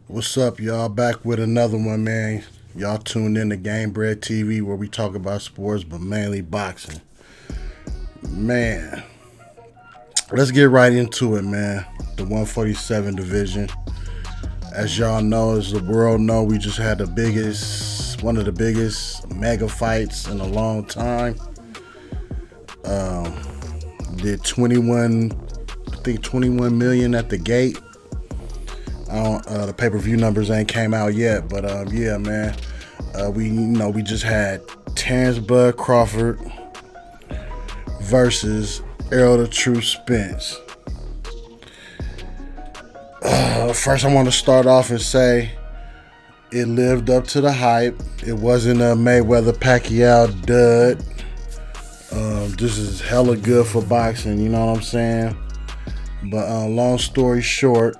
What's up, y'all? Back with another one, man. Y'all tuned in to Gamebredtv where we talk about sports, but mainly boxing. Man, let's get right into it, man. The 147 division. As y'all know, as the world know, we just had one of the biggest mega fights in a long time. Did 21, I think 21 million at the gate. The pay-per-view numbers ain't came out yet, but yeah, man. We just had Terrence Bud Crawford versus Errol the True Spence. First, I want to start off and say it lived up to the hype. It wasn't a Mayweather Pacquiao dud. This is hella good for boxing, you know what I'm saying? But long story short,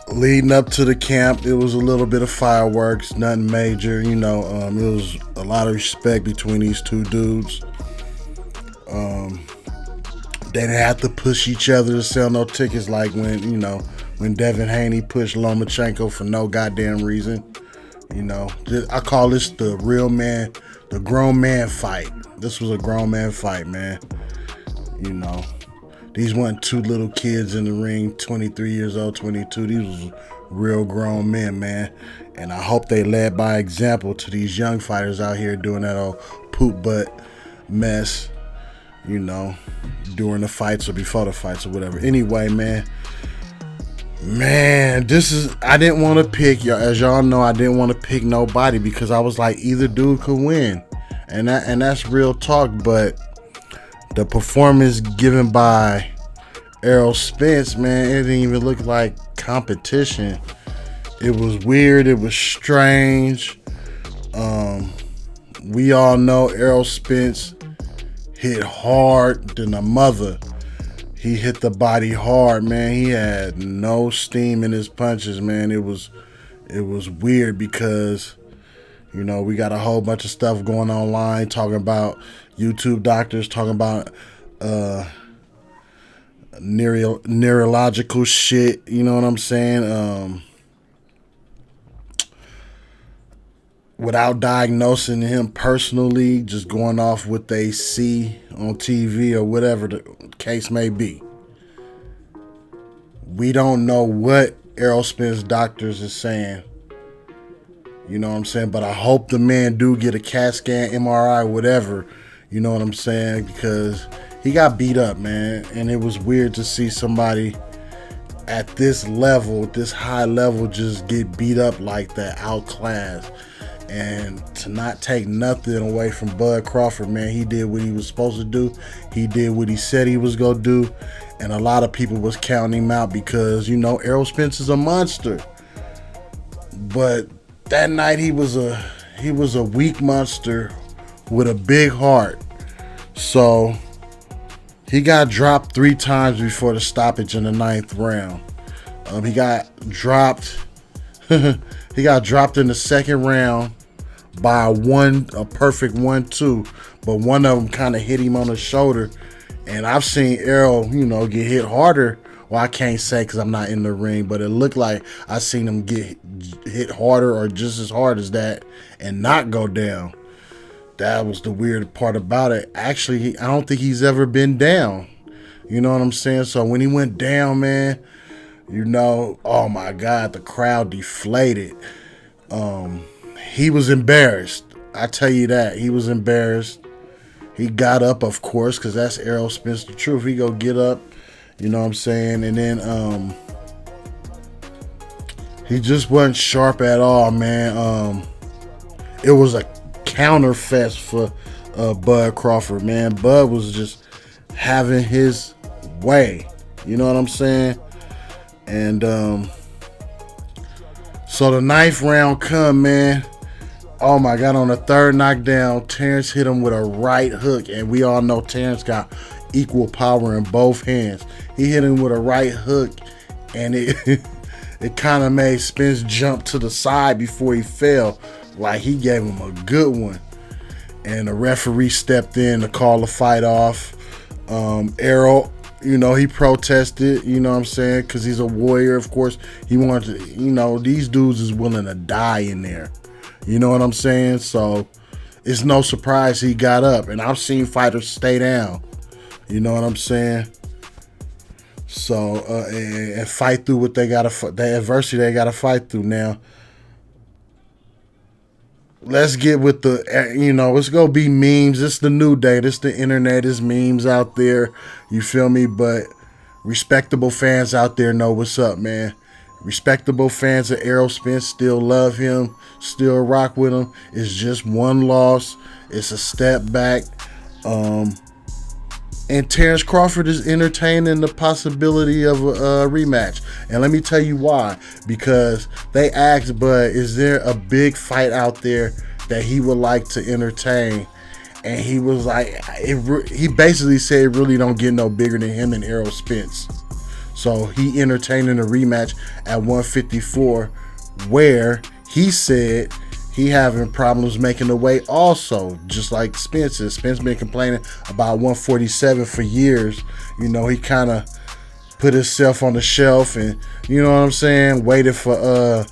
leading up to the camp, it was a little bit of fireworks, nothing major, you know. It was a lot of respect between these two dudes. They didn't have to push each other to sell no tickets like when Devin Haney pushed Lomachenko for no goddamn reason. I call this the real man, the grown man fight. This was a grown man fight, man. These weren't two little kids in the ring, 23 years old, 22. These was real grown men, man. And I hope they led by example to these young fighters out here doing that old poop butt mess, during the fights or before the fights or whatever. Anyway, man, I didn't want to pick, as y'all know, I didn't want to pick nobody because I was like, either dude could win. And that's real talk, but the performance given by Errol Spence, man, it didn't even look like competition. It was weird. It was strange. We all know Errol Spence hit hard than a mother. He hit the body hard, man. He had no steam in his punches, man. It was weird because we got a whole bunch of stuff going online talking about YouTube doctors talking about neurological shit. You know what I'm saying? Without diagnosing him personally, just going off what they see on TV or whatever the case may be. We don't know what Errol Spence doctors is saying. You know what I'm saying? But I hope the man do get a CAT scan, MRI, whatever. You know what I'm saying? Because he got beat up, man. And it was weird to see somebody at this level, this high level, just get beat up like that, outclassed. And to not take nothing away from Bud Crawford, man. He did what he was supposed to do. He did what he said he was going to do. And a lot of people was counting him out because, Errol Spence is a monster. But that night he was a weak monster with a big heart. So he got dropped 3 times before the stoppage in the 9th round. He got dropped. He got dropped in the 2nd round by a perfect 1-2, but one of them kind of hit him on the shoulder. And I've seen Errol, get hit harder. Well, I can't say because I'm not in the ring, but it looked like I seen him get hit harder or just as hard as that and not go down. That was the weird part about it. Actually, I don't think he's ever been down. You know what I'm saying? So when he went down, man, oh my God, the crowd deflated. He was embarrassed. I tell you that. He was embarrassed. He got up, of course, because that's Errol Spence, the truth. He go get up. You know what I'm saying? And then he just wasn't sharp at all, man. It was a counter fest for Bud Crawford, man. Bud was just having his way. You know what I'm saying? And so the 9th round come, man. Oh my God, on the 3rd knockdown, Terrence hit him with a right hook. And we all know Terrence got equal power in both hands. He hit him with a right hook, and it kind of made Spence jump to the side before he fell. Like he gave him a good one. and the referee stepped in to call the fight off. Errol, you know, he protested, you know what I'm saying, because he's a warrior. Of course, he wanted to, you know, these dudes is willing to die in there. You know what I'm saying? So it's no surprise he got up. And I've seen fighters stay down. You know what I'm saying? So, and fight through what they got to, the adversity they got to fight through. Now, let's get with the, you know, it's going to be memes. It's the new day. It's the internet. It's memes out there. You feel me? But respectable fans out there know what's up, man. Respectable fans of Errol Spence still love him, still rock with him. It's just one loss. It's a step back. And Terrence Crawford is entertaining the possibility of a rematch. And let me tell you why. Because they asked Bud, is there a big fight out there that he would like to entertain? And he was like, he basically said it really don't get no bigger than him and Errol Spence. So he entertaining a rematch at 154, where he said he having problems making the weight also, just like Spence is. Spence been complaining about 147 for years. You know, he kind of put himself on the shelf and, you know what I'm saying, waited for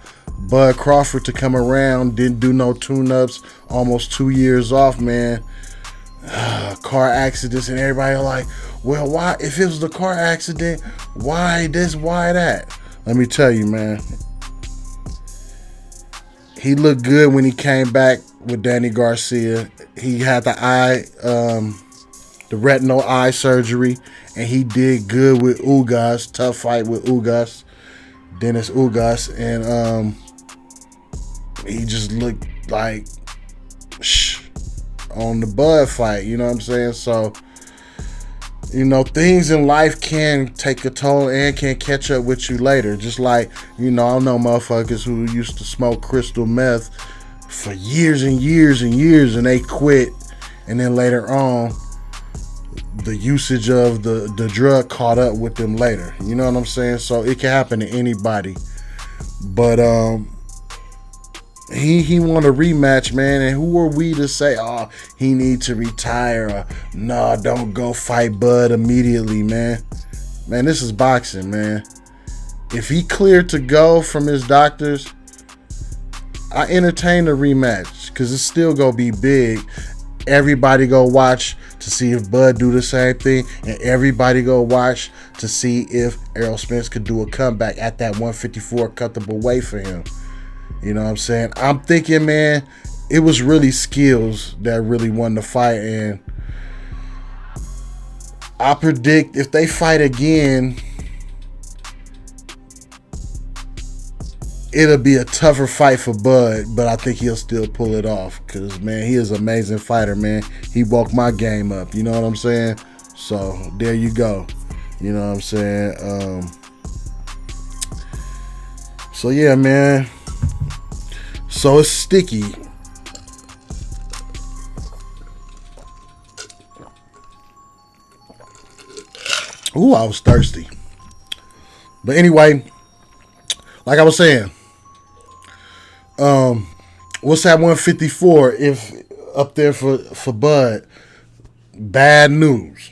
Bud Crawford to come around, didn't do no tune-ups, almost 2 years off, man. Car accidents, and everybody like, well, why, if it was the car accident, why this, why that? Let me tell you, man. He looked good when he came back with Danny Garcia. He had the the retinal eye surgery, and he did good with Ugas. Tough fight with Ugas, Dennis Ugas, and he just looked like on the Bud fight. You know what I'm saying? So, you know, things in life can take a toll and can catch up with you later. Just like, you know, I know motherfuckers who used to smoke crystal meth for years and years and years, and they quit, and then later on the usage of the drug caught up with them later. You know what I'm saying? So it can happen to anybody. But he want a rematch, man, and who are we to say, oh, he need to retire, or no, don't go fight Bud immediately, man. Man, this is boxing, man. If he cleared to go from his doctors, I entertain the rematch, because it's still gonna be big. Everybody go watch to see if Bud do the same thing, and everybody go watch to see if Errol Spence could do a comeback at that 154 comfortable weight for him. You know what I'm saying? I'm thinking, man, it was really skills that really won the fight. And I predict if they fight again, it'll be a tougher fight for Bud, but I think he'll still pull it off. Because, man, he is an amazing fighter, man. He woke my game up. You know what I'm saying? So, there you go. You know what I'm saying? So, yeah, man. So it's sticky. Ooh, I was thirsty. But anyway, like I was saying, what's that 154 if up there for Bud? Bad news.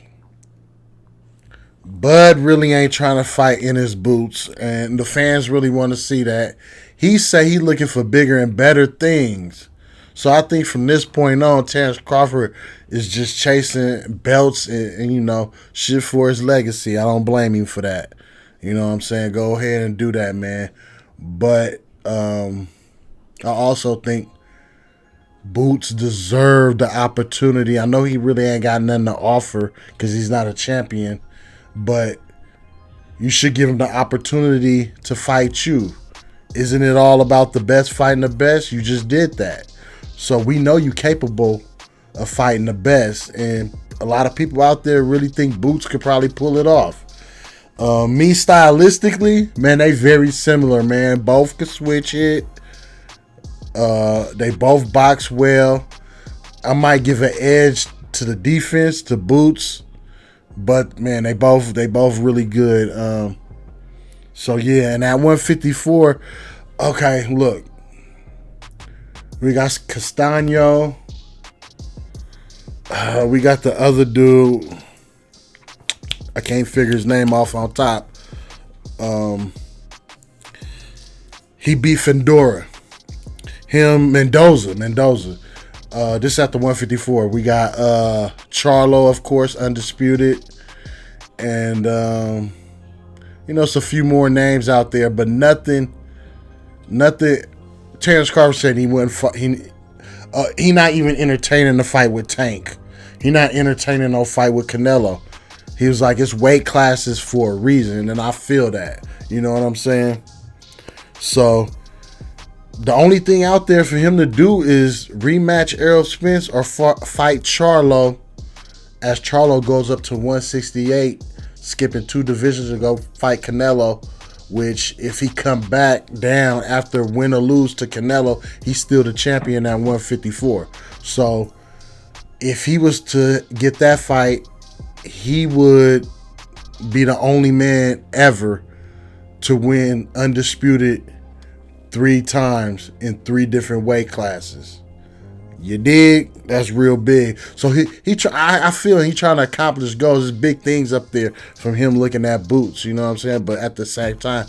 Bud really ain't trying to fight in his boots, and the fans really want to see that. He say he looking for bigger and better things. So I think from this point on, Terrence Crawford is just chasing belts and, you know, shit for his legacy. I don't blame him for that. You know what I'm saying? Go ahead and do that, man. But I also think Boots deserved the opportunity. I know he really ain't got nothing to offer because he's not a champion, but you should give him the opportunity to fight you. Isn't it all about the best fighting the best? You just did that. So we know you're capable of fighting the best. And a lot of people out there really think Boots could probably pull it off. Me stylistically, man, they very similar, man. Both can switch it. They both box well. I might give an edge to the defense, to Boots. But, man, they both really good. So, yeah, and at 154, okay, look. We got Castano, We got the other dude. I can't figure his name off on top. He beat Fedora. Him, Mendoza. This at the 154. We got Charlo, of course, undisputed. And, it's a few more names out there, but nothing. Terrence Crawford said he wouldn't fight. He not even entertaining the fight with Tank. He not entertaining no fight with Canelo. He was like, it's weight classes for a reason, and I feel that. You know what I'm saying? So the only thing out there for him to do is rematch Errol Spence or fight Charlo, as Charlo goes up to 168, skipping 2 divisions to go fight Canelo, which if he come back down after win or lose to Canelo, he's still the champion at 154. So if he was to get that fight, he would be the only man ever to win undisputed 3 times in 3 different weight classes. You dig? That's real big. So I feel he trying to accomplish goals. There's big things up there from him looking at Boots. You know what I'm saying? But at the same time,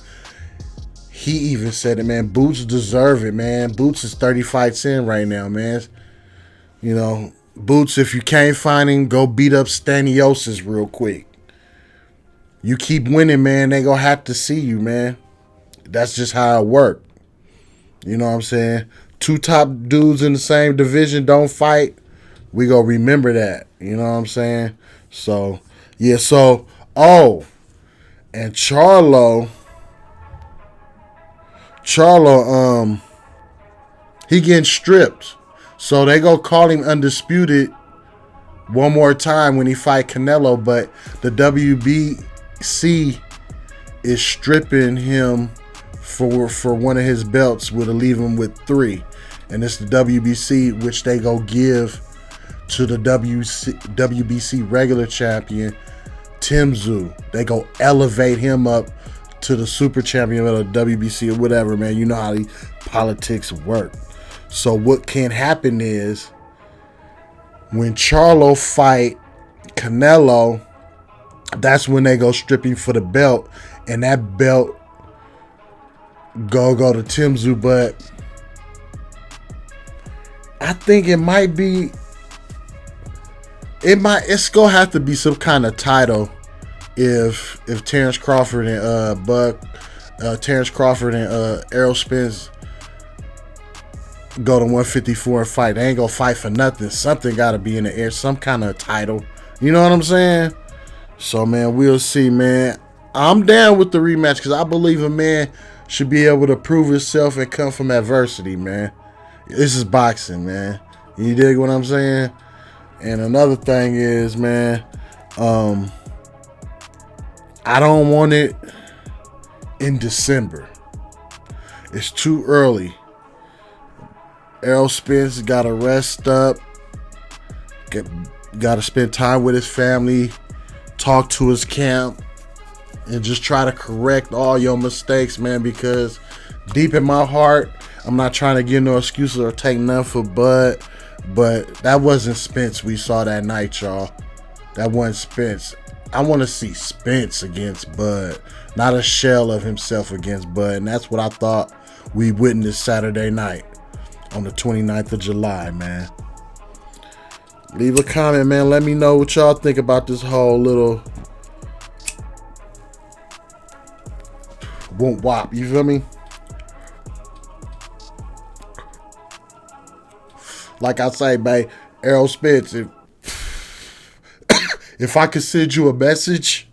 he even said it, man. Boots deserve it, man. Boots is 30 fights in right now, man. You know, Boots, if you can't find him, go beat up Staniosis real quick. You keep winning, man, they gonna have to see you, man. That's just how it works. You know what I'm saying? 2 top dudes in the same division don't fight. We gonna remember that. You know what I'm saying? So, yeah, and Charlo, he getting stripped. So they go call him undisputed one more time when he fight Canelo, but the WBC is stripping him for one of his belts, would leave him with 3. And it's the WBC, which they go give to the WBC regular champion, Tim Tszyu. They go elevate him up to the super champion of the WBC or whatever, man. You know how these politics work. So what can happen is when Charlo fight Canelo, that's when they go stripping for the belt, and that belt go to Tim Tszyu. But I think it's gonna have to be some kind of title if Terrence Crawford and Errol Spence go to 154 and fight. They ain't gonna fight for nothing. Something gotta be in the air, some kind of title. You know what I'm saying? So, man, we'll see, man. I'm down with the rematch because I believe a man should be able to prove himself and come from adversity, man. This is boxing, man. You dig what I'm saying? And another thing is, man, I don't want it in December. It's too early. Errol Spence got to rest up. Got to spend time with his family. Talk to his camp. And just try to correct all your mistakes, man. Because deep in my heart, I'm not trying to give no excuses or take none for Bud. But that wasn't Spence we saw that night, y'all. That wasn't Spence. I want to see Spence against Bud. Not a shell of himself against Bud. And that's what I thought we witnessed Saturday night on the 29th of July, man. Leave a comment, man. Let me know what y'all think about this whole little won't wop. You feel me? Like I say, babe, Errol Spence, if I could send you a message,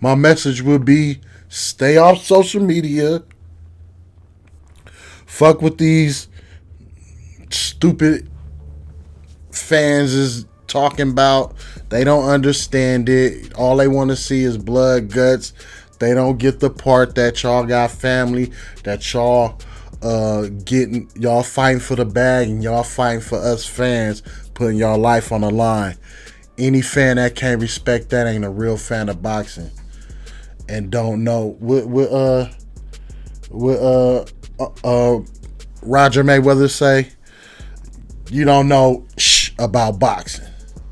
my message would be stay off social media. Fuck with these stupid fans is talking about. They don't understand it. All they want to see is blood, guts. They don't get the part that y'all got family, that y'all y'all fighting for the bag, and y'all fighting for us fans, putting y'all life on the line. Any fan that can't respect that ain't a real fan of boxing and don't know what Roger Mayweather say. You don't know about boxing.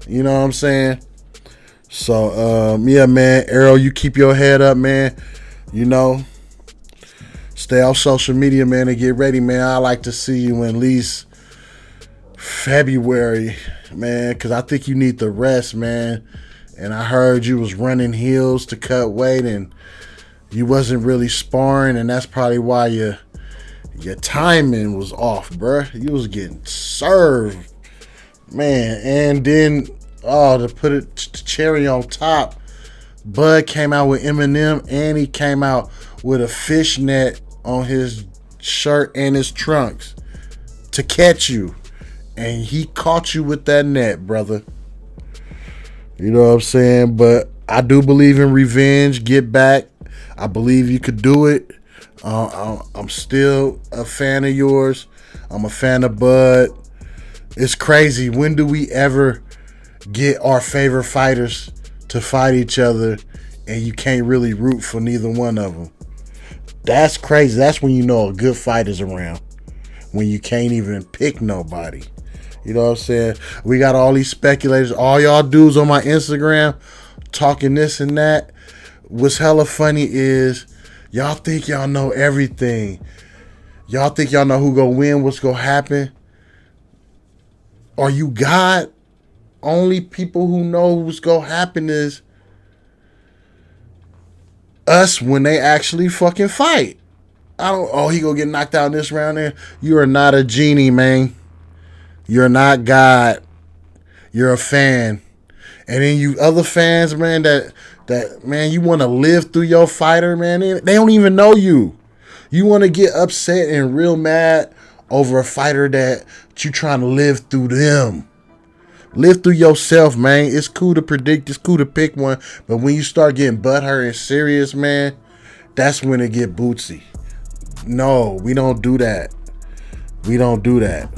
You know what I'm saying? So, yeah, man. Errol, you keep your head up, man. You know, stay off social media, man, and get ready, man. I like to see you in at least February, man, because I think you need the rest, man. And I heard you was running heels to cut weight, and you wasn't really sparring, and that's probably why your timing was off, bruh. You was getting served, man. And then, to put it cherry on top, Bud came out with Eminem, and he came out with a fishnet on his shirt and his trunks to catch you. And he caught you with that net, brother. You know what I'm saying? But I do believe in revenge. Get back. I believe you could do it. I'm still a fan of yours. I'm a fan of Bud. It's crazy. When do we ever get our favorite fighters to fight each other and you can't really root for neither one of them? That's crazy. That's when you know a good fight is around. When you can't even pick nobody. You know what I'm saying? We got all these speculators. All y'all dudes on my Instagram talking this and that. What's hella funny is y'all think y'all know everything. Y'all think y'all know who gonna win, what's gonna happen. Are you God? Only people who know what's gonna happen is us when they actually fucking fight. He gonna get knocked out in this round there. You are not a genie, man. You're not God. You're a fan. And then you other fans, man, that man, you want to live through your fighter, man. They don't even know you. You want to get upset and real mad over a fighter that you trying to live through them. Live through yourself, man. It's cool to predict. It's cool to pick one. But when you start getting butthurt and serious, man, that's when it get bootsy. No, we don't do that. We don't do that.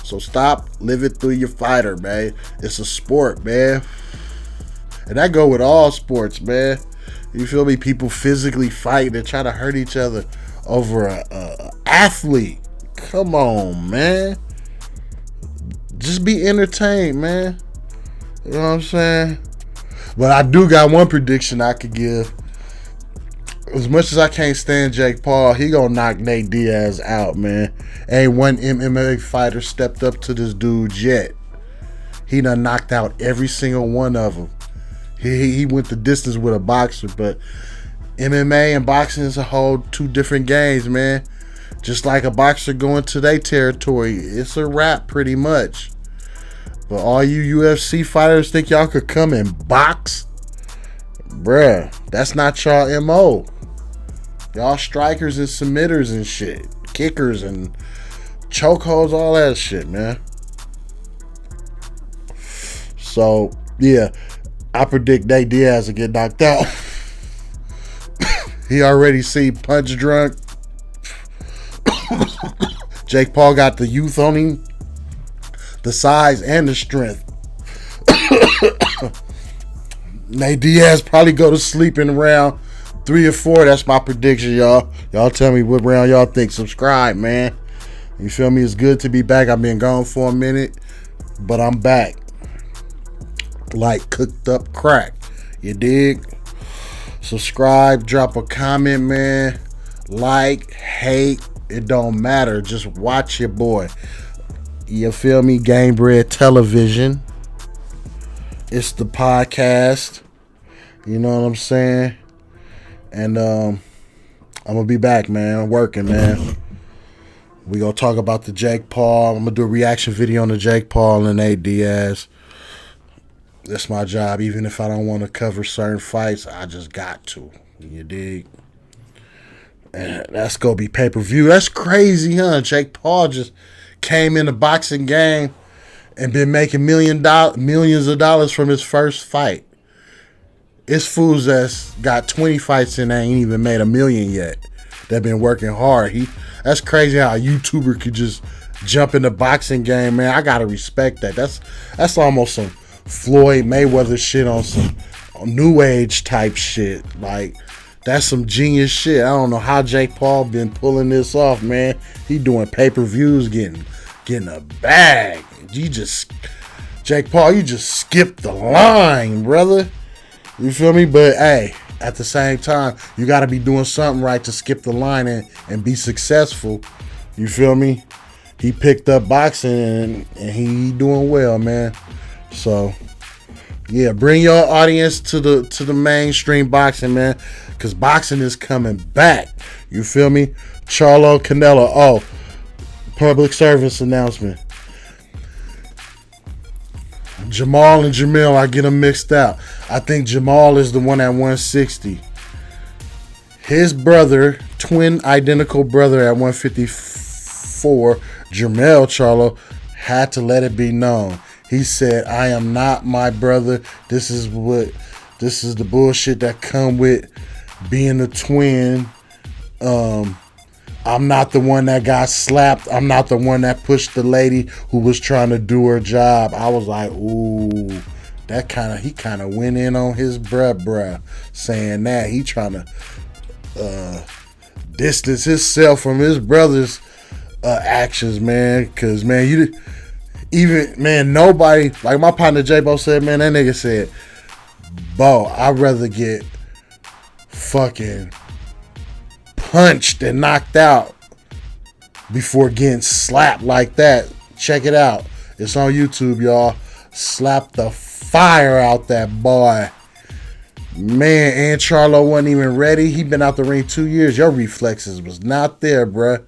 So stop living through your fighter, man. It's a sport, man. And that go with all sports, man. You feel me? People physically fight and try to hurt each other over a athlete. Come on, man. Just be entertained, man. You know what I'm saying? But I do got one prediction I could give. As much as I can't stand Jake Paul, he gonna knock Nate Diaz out, man. Ain't one MMA fighter stepped up to this dude yet. He done knocked out every single one of them. He went the distance with a boxer, but MMA and boxing is a whole two different games, man. Just like a boxer going to their territory, it's a wrap pretty much. But all you UFC fighters think y'all could come and box? Bruh, that's not y'all MO. Y'all strikers and submitters and shit. Kickers and chokeholds, all that shit, man. So, yeah, I predict Nate Diaz will get knocked out. He already see punch drunk. Jake Paul got the youth on him, the size and the strength. Nate Diaz probably go to sleep in round 3 or 4. That's my prediction, y'all. Y'all tell me what round y'all think. Subscribe, man. You feel me? It's good to be back. I've been gone for a minute, but I'm back. Like cooked up crack. You dig? Subscribe, drop a comment, man. Like, hate, it don't matter. Just watch your boy. You feel me? Gamebredtv. It's the podcast. You know what I'm saying? And I'm gonna be back, man. I'm working, man. We gonna talk about the Jake Paul. I'm gonna do a reaction video on the Jake Paul and Nate Diaz. That's my job. Even if I don't want to cover certain fights, I just got to. You dig? And that's gonna be pay-per-view. That's crazy, huh? Jake Paul just came in the boxing game and been making millions of dollars from his first fight. It's fools that's got 20 fights and they ain't even made $1 million yet. They've been working hard. That's crazy how a YouTuber could just jump in the boxing game, man. I gotta respect that. That's almost some Floyd Mayweather shit on some new age type shit. Like, That's some genius shit. I don't know how Jake Paul been pulling this off, man. He doing pay-per-views, getting a bag. Jake Paul, you just skipped the line, brother. You feel me? But hey, at the same time, you got to be doing something right to skip the line and be successful. You feel me? He picked up boxing and he doing well, man. So yeah, bring your audience to the mainstream boxing, man, because boxing is coming back. You feel me? Charlo, Canelo. Oh, public service announcement. Jermall and JERMELL, I get them mixed out. I think Jermall is the one at 160. His brother, twin identical brother at 154, JERMELL Charlo, had to let it be known. He said, I am not my brother. This is the bullshit that come with being a twin. I'm not the one that got slapped. I'm not the one that pushed the lady who was trying to do her job. I was like, ooh, he kind of went in on his bruh, saying that he trying to distance himself from his brother's actions, man. Cause man, nobody, like my partner J-Bo said, man, that nigga said, Bo, I'd rather get fucking punched and knocked out before getting slapped like that. Check it out. It's on YouTube, y'all. Slap the fire out that boy. Man, and Charlo wasn't even ready. He been out the ring 2 years. Your reflexes was not there, bruh.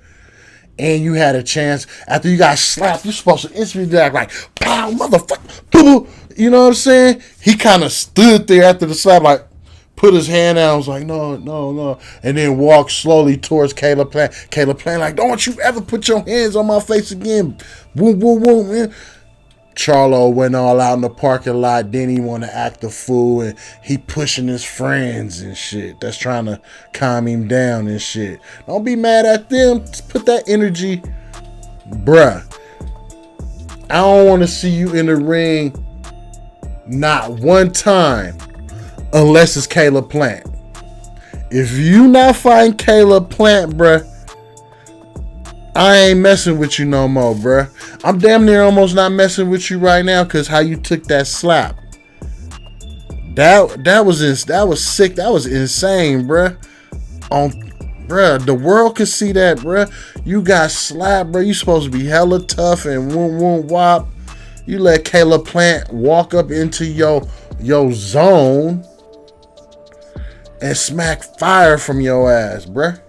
And you had a chance. After you got slapped, you're supposed to instantly act like, pow, motherfucker. Boo. You know what I'm saying? He kind of stood there after the slap, like, put his hand out. I was like, no. And then walked slowly towards Caleb Plant. Caleb Plant, like, don't you ever put your hands on my face again. Boom, man. Charlo went all out in the parking lot. Then he want to act a fool. And he pushing his friends and shit. That's trying to calm him down and shit. Don't be mad at them. Just put that energy. Bruh. I don't want to see you in the ring not one time. Unless it's Caleb Plant. If you not fighting Caleb Plant, bruh, I ain't messing with you no more, bruh. I'm damn near almost not messing with you right now because how you took that slap. That was sick. That was insane, bruh. Bruh, the world could see that, bruh. You got slapped, bruh. You supposed to be hella tough and wop. You let Caleb Plant walk up into your zone and smack fire from your ass, bruh.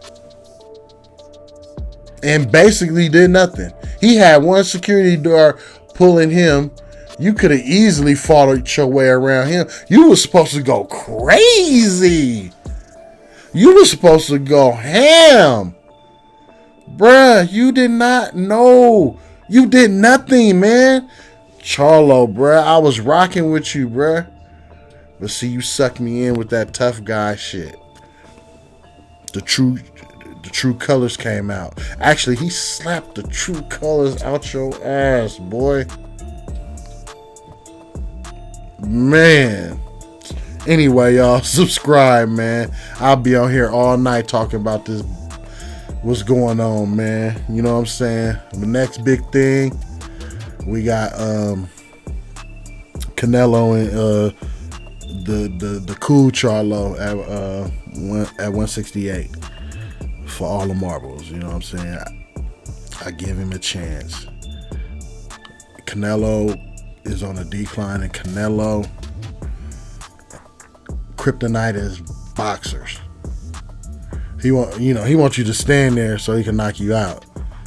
And basically did nothing. He had one security guard pulling him. You could have easily fought your way around him. You was supposed to go crazy. You was supposed to go ham. Bruh, you did not know. You did nothing, man. Charlo, bruh, I was rocking with you, bruh. But see, you sucked me in with that tough guy shit. The true colors came out. Actually, he slapped the true colors out your ass, boy. Man. Anyway, y'all, subscribe, man. I'll be on here all night talking about this. What's going on, man? You know what I'm saying? The next big thing, we got Canelo and the cool Charlo at 168 for all the marbles. You know what I'm saying? I give him a chance. Canelo is on a decline, and Canelo kryptonite is boxers. He wants you to stand there so he can knock you out.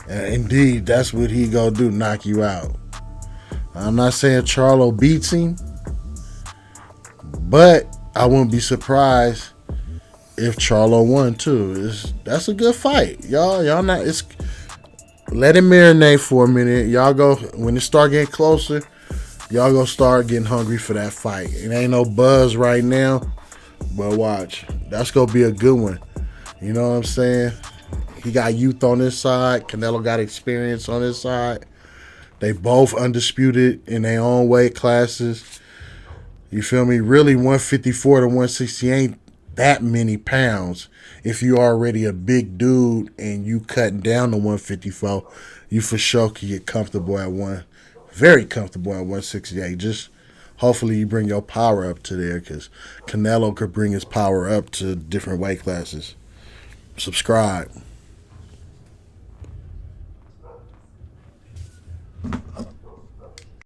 And indeed, that's what he go do, knock you out. I'm not saying Charlo beats him, but I wouldn't be surprised if Charlo won too. That's a good fight, y'all. Y'all not. Let it marinate for a minute. Y'all go when it start getting closer. Y'all go start getting hungry for that fight. It ain't no buzz right now, but watch. That's gonna be a good one. You know what I'm saying? He got youth on his side. Canelo got experience on his side. They both undisputed in their own weight classes. You feel me? Really, 154 to 160 ain't that many pounds. If you already a big dude and you cutting down to 154, you for sure can get comfortable at very comfortable at 168. Just hopefully you bring your power up to there, because Canelo could bring his power up to different weight classes. Subscribe.